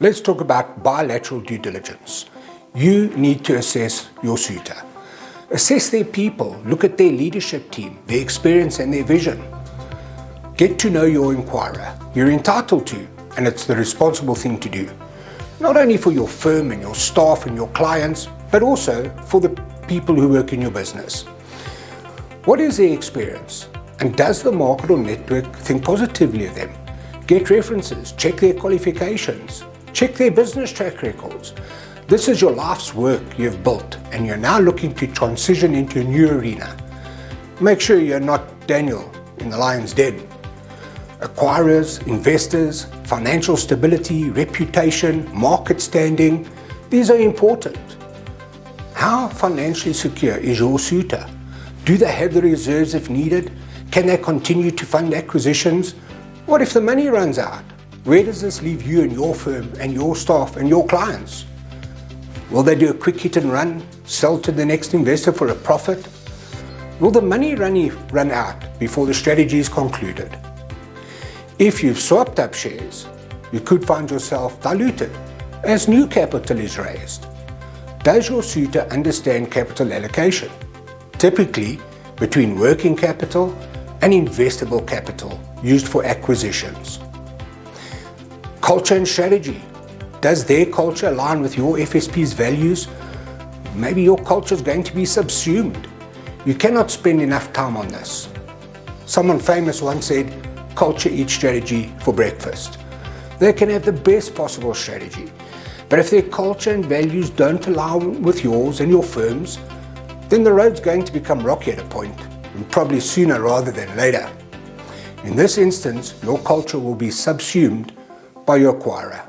Let's talk about bilateral due diligence. You need to assess your suitor. Assess their people, look at their leadership team, their experience and their vision. Get to know your inquirer. You're entitled to, and it's the responsible thing to do. Not only for your firm and your staff and your clients, but also for the people who work in your business. What is their experience? And does the market or network think positively of them? Get references, check their qualifications, check their business track records. This is your life's work you've built and you're now looking to transition into a new arena. Make sure you're not Daniel in the lion's den. Acquirers, investors, financial stability, reputation, market standing, these are important. How financially secure is your suitor? Do they have the reserves if needed? Can they continue to fund acquisitions? What if the money runs out? Where does this leave you and your firm and your staff and your clients? Will they do a quick hit and run, sell to the next investor for a profit? Will the money run out before the strategy is concluded? If you've swapped up shares, you could find yourself diluted as new capital is raised. Does your suitor understand capital allocation? Typically between working capital and investable capital used for acquisitions. Culture and strategy. Does their culture align with your FSP's values? Maybe your culture is going to be subsumed. You cannot spend enough time on this. Someone famous once said, culture eats strategy for breakfast. They can have the best possible strategy, but if their culture and values don't align with yours and your firm's, then the road's going to become rocky at a point, and probably sooner rather than later. In this instance, your culture will be subsumed by your acquirer.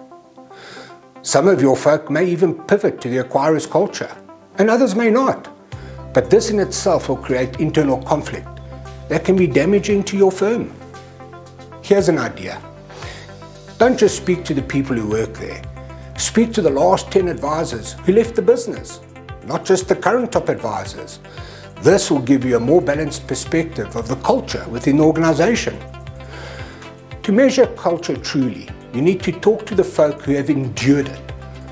Some of your folk may even pivot to the acquirer's culture, and others may not. But this in itself will create internal conflict that can be damaging to your firm. Here's an idea. Don't just speak to the people who work there. Speak to the last 10 advisors who left the business, not just the current top advisors. This will give you a more balanced perspective of the culture within the organization. To measure culture truly, you need to talk to the folk who have endured it,